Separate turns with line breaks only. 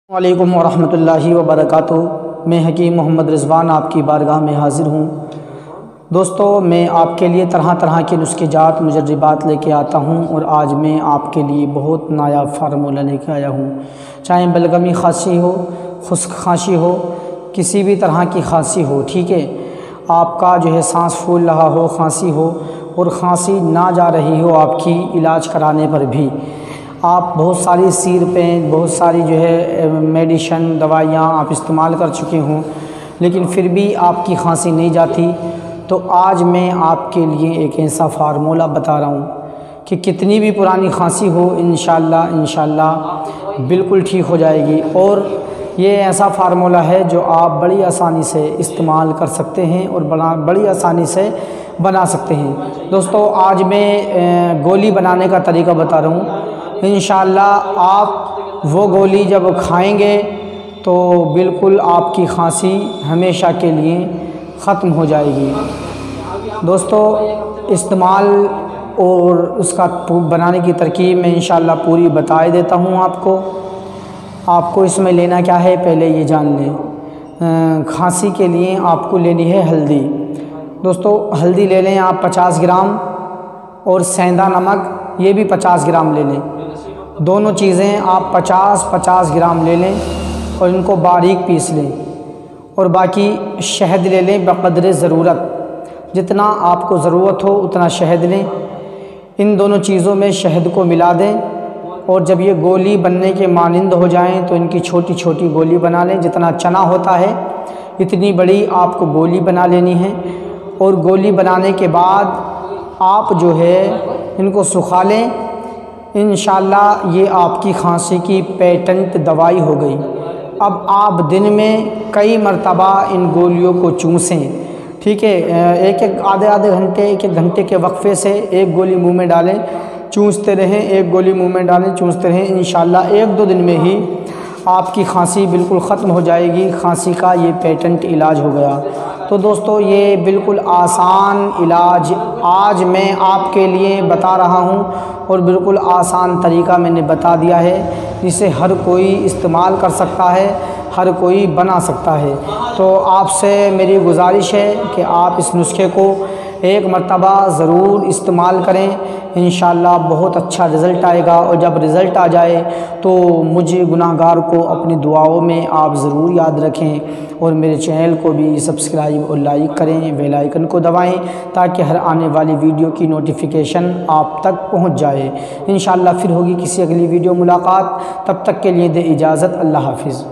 वालेकुम वरहमतुल्लाहि वबरकातुहू। मैं हकीम मोहम्मद रिज़वान आपकी बारगाह में हाज़िर हूँ। दोस्तों, मैं आपके लिए तरह तरह के नुस्खे जात मुजर्रिबात लेके आता हूँ और आज मैं आपके लिए बहुत नायाब फार्मूला लेके आया हूँ। चाहे बलगमी खांसी हो, खुश्क खांसी हो, किसी भी तरह की खांसी हो, ठीक है, आपका जो है सांस फूल रहा हो, खांसी हो और खांसी ना जा रही हो आपकी, इलाज कराने पर भी आप बहुत सारी सिरपें, बहुत सारी जो है मेडिशन दवाइयाँ आप इस्तेमाल कर चुके हों, लेकिन फिर भी आपकी खांसी नहीं जाती, तो आज मैं आपके लिए एक ऐसा फार्मूला बता रहा हूँ कि कितनी भी पुरानी खांसी हो इंशाल्लाह बिल्कुल ठीक हो जाएगी। और ये ऐसा फार्मूला है जो आप बड़ी आसानी से इस्तेमाल कर सकते हैं और बड़ी आसानी से बना सकते हैं। दोस्तों, आज मैं गोली बनाने का तरीका बता रहा हूँ। इंशाल्लाह आप वो गोली जब खाएंगे तो बिल्कुल आपकी खांसी हमेशा के लिए ख़त्म हो जाएगी। दोस्तों, इस्तेमाल और उसका बनाने की तरकीब मैं इंशाल्लाह पूरी बता देता हूँ आपको इसमें लेना क्या है पहले ये जान लें। खांसी के लिए आपको लेनी है हल्दी। दोस्तों, हल्दी ले लें आप 50 ग्राम और सेंधा नमक ये भी 50 ग्राम ले लें। दोनों चीज़ें आप 50-50 ग्राम ले लें और इनको बारीक पीस लें। और बाकी शहद ले लें बक़दर ज़रूरत, जितना आपको ज़रूरत हो उतना शहद लें। इन दोनों चीज़ों में शहद को मिला दें और जब ये गोली बनने के मानिंद हो जाएं तो इनकी छोटी छोटी गोली बना लें। जितना चना होता है इतनी बड़ी आपको गोली बना लेनी है। और गोली बनाने के बाद आप जो है इनको सुखा लें। इंशाल्लाह ये आपकी खांसी की पेटेंट दवाई हो गई। अब आप दिन में कई मरतबा इन गोलियों को चूसें, ठीक है। एक आधे घंटे के वक्फे से एक गोली मुंह में डालें, चूसते रहें, एक गोली मुंह में डालें, चूसते रहें। इंशाल्लाह 1-2 दिन में ही आपकी खांसी बिल्कुल ख़त्म हो जाएगी। खांसी का ये पेटेंट इलाज हो गया। तो दोस्तों, ये बिल्कुल आसान इलाज आज मैं आपके लिए बता रहा हूँ और बिल्कुल आसान तरीका मैंने बता दिया है, जिसे हर कोई इस्तेमाल कर सकता है, हर कोई बना सकता है। तो आपसे मेरी गुजारिश है कि आप इस नुस्खे को एक मरतबा ज़रूर इस्तेमाल करें। इंशाल्लाह बहुत अच्छा रिज़ल्ट आएगा। और जब रिज़ल्ट आ जाए तो मुझे गुनाहगार को अपनी दुआओं में आप ज़रूर याद रखें और मेरे चैनल को भी सब्सक्राइब और लाइक करें, बेल आइकन को दबाएं ताकि हर आने वाली वीडियो की नोटिफिकेशन आप तक पहुंच जाए। इंशाल्लाह फिर होगी किसी अगली वीडियो मुलाकात। तब तक के लिए दे इजाज़त। अल्लाह हाफ़िज़।